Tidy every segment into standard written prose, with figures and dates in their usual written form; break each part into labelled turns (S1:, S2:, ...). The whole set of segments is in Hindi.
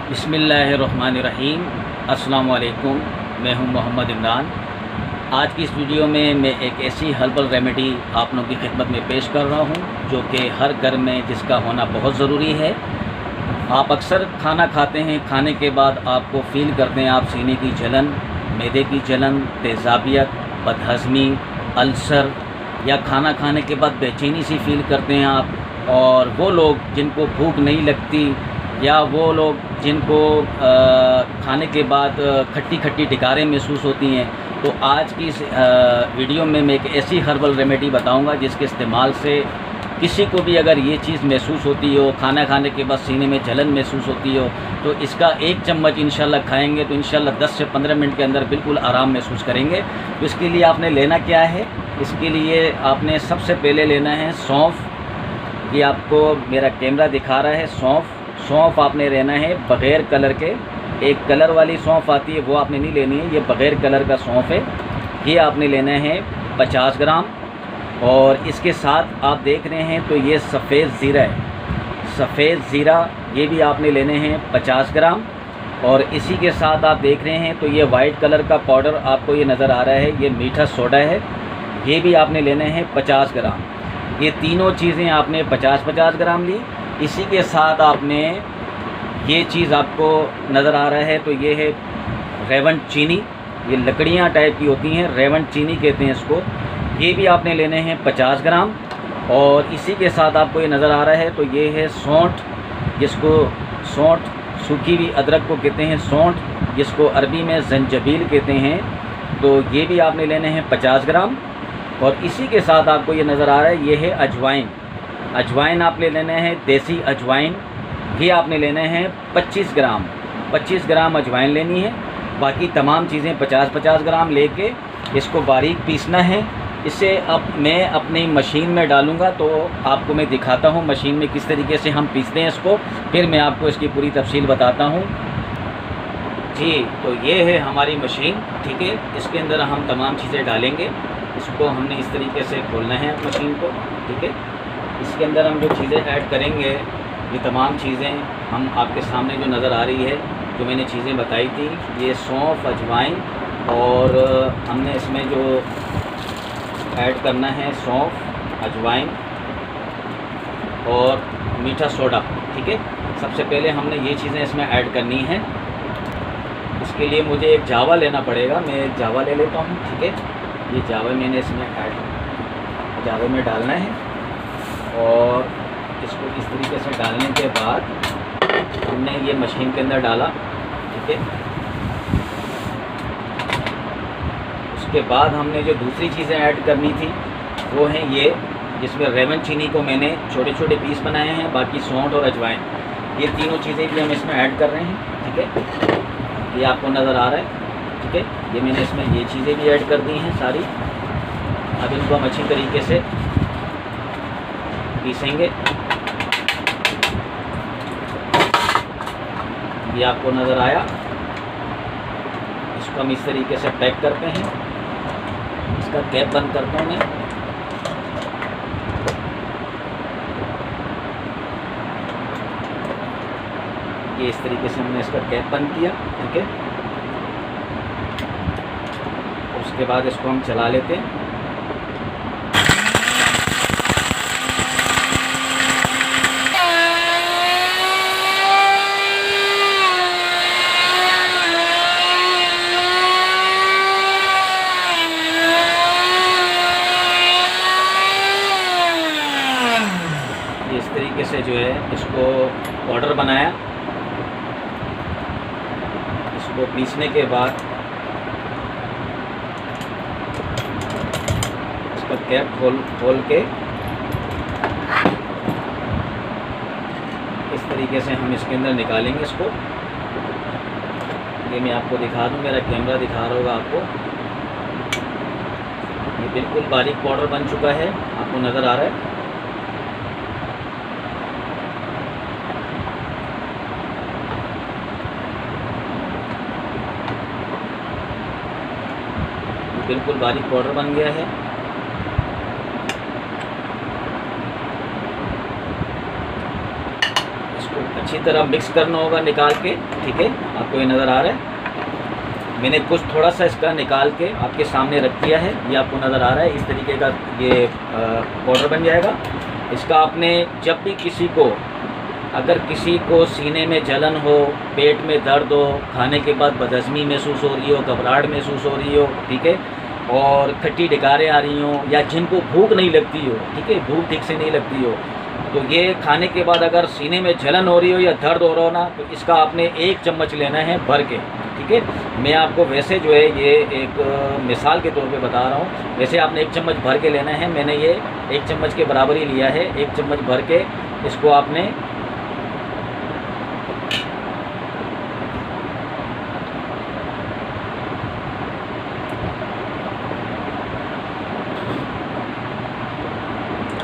S1: बिस्मिल्लाहिर्रहमानिर्रहीम। अस्सलाम वालेकुम। मैं हूं मोहम्मद इमरान। आज की इस वीडियो में मैं एक ऐसी हर्बल रेमेडी आप लोगों की खिदमत में पेश कर रहा हूं जो कि हर घर में जिसका होना बहुत ज़रूरी है। आप अक्सर खाना खाते हैं, खाने के बाद आपको फ़ील करते हैं आप सीने की जलन, मैदे की जलन, तेज़ाबियत, बदहज़मी, अल्सर या खाना खाने के बाद बेचैनी सी फ़ील करते हैं आप। और वो लोग जिनको भूख नहीं लगती या वो लोग जिनको खाने के बाद खट्टी खट्टी टिकारें महसूस होती हैं, तो आज की इस वीडियो में मैं एक ऐसी हर्बल रेमेडी बताऊंगा जिसके इस्तेमाल से किसी को भी अगर ये चीज़ महसूस होती हो, खाना खाने के बाद सीने में जलन महसूस होती हो, तो इसका एक चम्मच इंशाल्लाह खाएंगे तो इंशाल्लाह 10 से 15 मिनट के अंदर बिल्कुल आराम महसूस करेंगे। तो इसके लिए आपने लेना क्या है? इसके लिए आपने सबसे पहले लेना है सौंफ। ये आपको मेरा कैमरा दिखा रहा है। सौंफ आपने लेना है बग़ैर कलर के। एक कलर वाली सौंफ आती है, वो आपने नहीं लेनी है। ये बग़ैर कलर का सौंफ है। ये आपने लेना है 50 ग्राम। और इसके साथ आप देख रहे हैं तो ये सफ़ेद ज़ीरा है। सफ़ेद ज़ीरा ये भी आपने लेने हैं 50 ग्राम। और इसी के साथ आप देख रहे हैं तो ये वाइट कलर का पाउडर आपको ये नज़र आ रहा है, ये मीठा सोडा है। ये भी आपने लेने हैं 50 ग्राम। ये तीनों चीज़ें आपने 50-50 ग्राम ली। इसी के साथ आपने ये चीज़ आपको नज़र आ रहा है तो ये है रेवंड चीनी। ये लकड़ियाँ टाइप की होती हैं, रेवंड चीनी कहते हैं इसको। ये भी आपने लेने हैं 50 ग्राम। और इसी के साथ आपको ये नज़र आ रहा है तो ये है सौंठ, जिसको सौंठ सूखी हुई अदरक को कहते हैं सौंठ, जिसको अरबी में जंजबील कहते हैं। तो ये भी आपने लेने हैं 50 ग्राम। और इसी के साथ आपको ये नज़र आ रहा है ये है अजवाइन। अजवाइन आपने लेने हैं देसी अजवाइन। ये आपने लेने हैं 25 ग्राम। 25 ग्राम अजवाइन लेनी है। बाकी तमाम चीज़ें 50-50 ग्राम लेके इसको बारीक पीसना है। इसे अब मैं अपनी मशीन में डालूँगा तो आपको मैं दिखाता हूँ मशीन में किस तरीके से हम पीसते हैं इसको, फिर मैं आपको इसकी पूरी तफसील बताता हूँ। जी, तो ये है हमारी मशीन, ठीक है। इसके अंदर हम तमाम चीज़ें डालेंगे। इसको हमने इस तरीके से खोलना है मशीन को, ठीक है। इसके अंदर हम जो चीज़ें ऐड करेंगे, ये तमाम चीज़ें हम आपके सामने जो नज़र आ रही है, जो मैंने चीज़ें बताई थी, ये सौंफ, अजवाइन, और हमने इसमें जो ऐड करना है सौंफ, अजवाइन और मीठा सोडा, ठीक है। सबसे पहले हमने ये चीज़ें इसमें ऐड करनी है। इसके लिए मुझे एक जावा लेना पड़ेगा। मैं एक जावा ले लेता हूँ, ठीक है। ये जावा मैंने इसमें जावे में डालना है। और इसको इस तरीके से डालने के बाद हमने ये मशीन के अंदर डाला, ठीक है। उसके बाद हमने जो दूसरी चीज़ें ऐड करनी थी वो हैं ये, जिसमें रेवंड चीनी को मैंने छोटे छोटे पीस बनाए हैं, बाकी सौंठ और अजवाइन, ये तीनों चीज़ें भी हम इसमें ऐड कर रहे हैं, ठीक है। ये आपको नज़र आ रहा है, ठीक है। ये मैंने इसमें ये चीज़ें भी ऐड कर दी हैं सारी। अब इनको हम अच्छी तरीके से पीसेंगे। ये आपको नज़र आया। इसको हम इस तरीके से पैक करते हैं। इसका कैप बंद करता हूँ मैं। ये इस तरीके से हमने इसका कैप बंद किया, ठीक है। उसके बाद इसको हम चला लेते हैं। इस तरीके से जो है इसको पाउडर बनाया। इसको पीसने के बाद इसका कैप खोल के इस तरीके से हम इसके अंदर निकालेंगे इसको। ये मैं आपको दिखा दूँ, मेरा कैमरा दिखा रहा होगा आपको। ये बिल्कुल बारीक पाउडर बन चुका है, आपको नज़र आ रहा है। बिल्कुल बारीक पाउडर बन गया है। इसको अच्छी अच्छी तरह मिक्स करना होगा निकाल के, ठीक है। आपको ये नज़र आ रहा है, मैंने कुछ थोड़ा सा इसका निकाल के आपके सामने रख दिया है, ये आपको नज़र आ रहा है। इस तरीके का ये पाउडर बन जाएगा। इसका आपने जब भी अगर किसी को सीने में जलन हो, पेट में दर्द हो, खाने के बाद बदहज़मी महसूस हो रही हो, घबराहट महसूस हो रही हो, ठीक है, और खट्टी डकारें आ रही हों, या जिनको भूख नहीं लगती हो, ठीक है, भूख ठीक से नहीं लगती हो, तो ये खाने के बाद अगर सीने में जलन हो रही हो या दर्द हो रहा हो ना, तो इसका आपने 1 चम्मच लेना है भर के, ठीक है। मैं आपको वैसे जो है ये एक मिसाल के तौर पे बता रहा हूँ, वैसे आपने 1 चम्मच भर के लेना है। मैंने ये 1 चम्मच के बराबर ही लिया है। 1 चम्मच भर के इसको आपने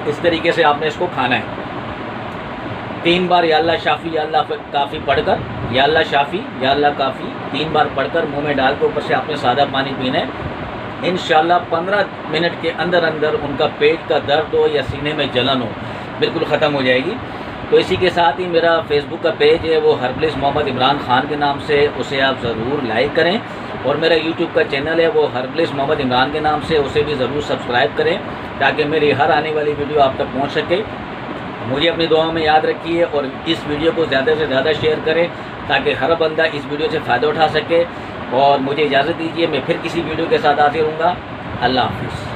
S1: इस तरीके से आपने इसको खाना है। 3 बार या अल्लाह शाफ़ी या अल्लाह काफ़ी पढ़कर, या अल्लाह शाफ़ी या अल्लाह काफ़ी 3 बार पढ़कर मुंह में डाल के ऊपर से आपने सादा पानी पीना है। इंशाल्लाह 15 मिनट के अंदर अंदर उनका पेट का दर्द हो या सीने में जलन हो बिल्कुल ख़त्म हो जाएगी। तो इसी के साथ ही मेरा फेसबुक का पेज है, वो हर्बलिस्ट मोहम्मद इमरान ख़ान के नाम से, उसे आप ज़रूर लाइक करें। और मेरा यूट्यूब का चैनल है, वो हर्बलिस्ट मोहम्मद इमरान के नाम से, उसे भी ज़रूर सब्सक्राइब करें ताकि मेरी हर आने वाली वीडियो आप तक पहुंच सके। मुझे अपनी दुआओं में याद रखिए और इस वीडियो को ज़्यादा से ज़्यादा शेयर करें ताकि हर बंदा इस वीडियो से फ़ायदा उठा सके। और मुझे इजाज़त दीजिए, मैं फिर किसी वीडियो के साथ हाजिर होऊंगा। अल्लाह हाफ़िज़।